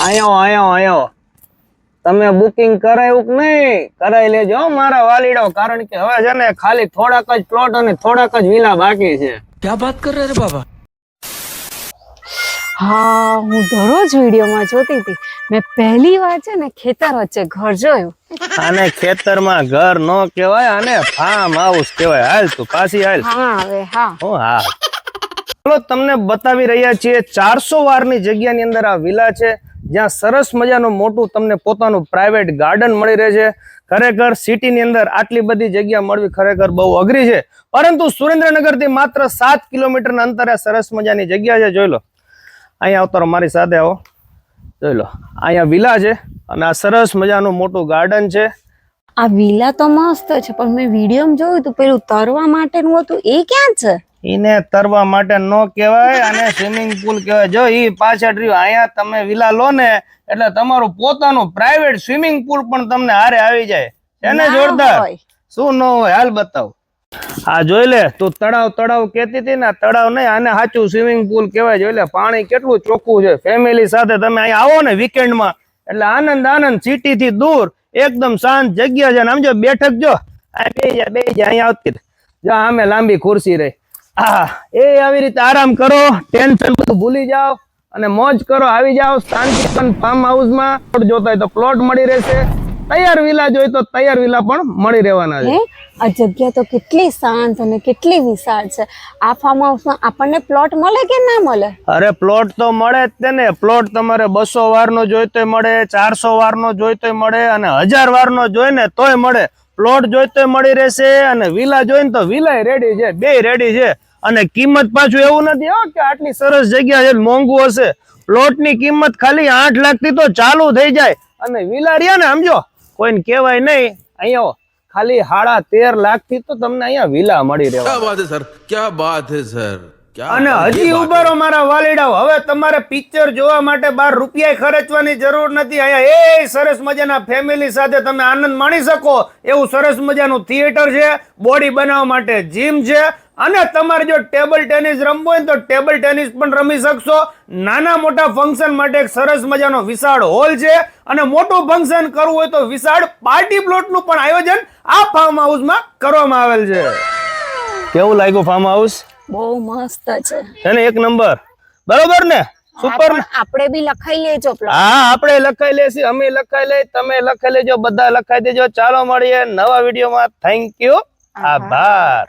આયો તમે બુકિંગ કરાયું કે નહીં? કરાવી લેજો મારા વાલીડો, કારણ કે હવે છે ને ખાલી થોડાક જ પ્લોટ અને થોડાક જ વિલા બાકી છે. ક્યાં વાત કર રહે બાબા? હા, હું દરરોજ વિડીયોમાં જોતી હતી. મેં પહેલી વાર છે ને ખેતર વચ્ચે ઘર જોયું. આને ખેતરમાં ઘર નો કહેવાય, આને ફાર્મ હાઉસ કહેવાય. હાલ તું પાછી હાલ. હા હવે હા. હા, ચલો તમને બતાવી રહ્યા છીએ 400 વારની જગ્યાની અંદર આ વિલા છે, જ્યાં સરસ મજાનું મોટું તમને પોતાનું પ્રાઇવેટ ગાર્ડન મળી રહે છે. ખરેખર સિટીની અંદર આટલી બધી જગ્યા મળવી ખરેખર બહુ અઘરી છે, પરંતુ સુરેન્દ્રનગરથી માત્ર 7 કિલોમીટરના અંતરે સરસ મજાની જગ્યા છે. જોઈ લો, અહીંયા આવતારો મારી સાથે આવો. જોઈ લો, અહીંયા વિલા છે અને આ સરસ મજાનું મોટું ગાર્ડન છે. આ વિલા તો મસ્ત છે, પણ મેં વિડીયોમાં જોયું હતું પેલું તરવા માટેનું હતું, એ ક્યાં છે? એને તરવા માટે નો કહેવાય, અને સ્વિમિંગ પુલ કહેવાય. જો ઈ પાછળ રહ્યું, અહીંયા તમે વિલા લો ને એટલે તમારું પોતાનું પ્રાઇવેટ સ્વિમિંગ પુલ પણ તમને હારે આવી જાય. એને જોરદાર શું ન હોય? હાલ બતાવ. આ જોઈ લે, તું તળાવ કેતી હતી ને, તળાવ નહીં, આને સાચું સ્વિમિંગ પુલ કહેવાય. જોઈ લે, પાણી કેટલું ચોખ્ખું છે. ફેમિલી સાથે તમે અહીંયા આવો ને વીકેન્ડમાં એટલે આનંદ સિટી થી દૂર એકદમ શાંત જગ્યા છે. આમ જો બેઠક જો બે અહીંયા આવતી જો, આમે લાંબી ખુરશી રહી. એ આવી રીતે આરામ કરો, ટેન્શન બધું ભૂલી જાઓ અને મોજ કરો. આવી જાઓ શાંતિ. ફાર્મ હાઉસમાં જોતા હોય તો પ્લોટ મળી રહેશે, તૈયાર વિલા જોઈ તો તૈયાર વિલા પણ મળી રહેવાના છે. આ જગ્યા તો કેટલી શાંત અને કેટલી વિશાળ છે. આ ફાર્મ હાઉસમાં આપણને પ્લોટ મળે કે ના મળે? અરે પ્લોટ તો મળે જ તે ને. પ્લોટ તમારે 200 વારનો જોઈતોય મળે, 400 વારનો જોઈતોય મળે અને 1000 વારનો જોઈ ને તોય મળે. પ્લોટ જોઈતોય મળી રહેશે અને વિલા જોઈને તો વિલાય રેડી છે, બે રેડી છે. અને કિંમત પાછું એવું નથી હો કે આટલી સરસ જગ્યા છે મોંઘું હશે. પ્લોટની કિંમત ખાલી 8 લાખ થી તો ચાલુ થઈ જાય, અને વિલા રહ્યા ને સમજો કોઈને કહેવાય નહીં. અહીંયા ખાલી 13.5 લાખ થી તો તમને અહીંયા વિલા મળી રહેવા. क्या बात है सर, क्या बात है सर. અને હજી ઉભારો મારા વાલીડાઓ, હવે તમારે પિક્ચર જોવા માટે 12 રૂપિયા ખર્ચવાની જરૂર નથી. અહીંયા એ સરસ મજાના ફેમિલી સાથે તમે આનંદ માણી શકો એવું સરસ મજાનું થિયેટર છે, બોડી બનાવવા માટે જીમ છે, અને તમારે જો ટેબલ ટેનિસ રમવું હોય તો ટેબલ ટેનિસ પણ રમી શકશો. નાના મોટા ફંક્શન માટે એક સરસ મજાનો વિશાળ હોલ છે, અને મોટું ફંક્શન કરવું હોય તો વિશાળ પાર્ટી પ્લોટનું પણ આયોજન આ ફાર્મ હાઉસમાં કરવામાં આવેલ છે. કેવું લાગ્યું ફાર્મ હાઉસ? બહુ મસ્ત છે. એને એક નંબર. બરોબર ને? સુપર. આપણે બી લખાઈ લેજો પ્લોટ. હા, આપણે લખાઈ લેસી, અમે લખાઈ લઈ, તમે લખાઈ લેજો, બધા લખાઈ દેજો. ચાલો મળીએ નવા વિડીયોમાં. Thank you. આભાર.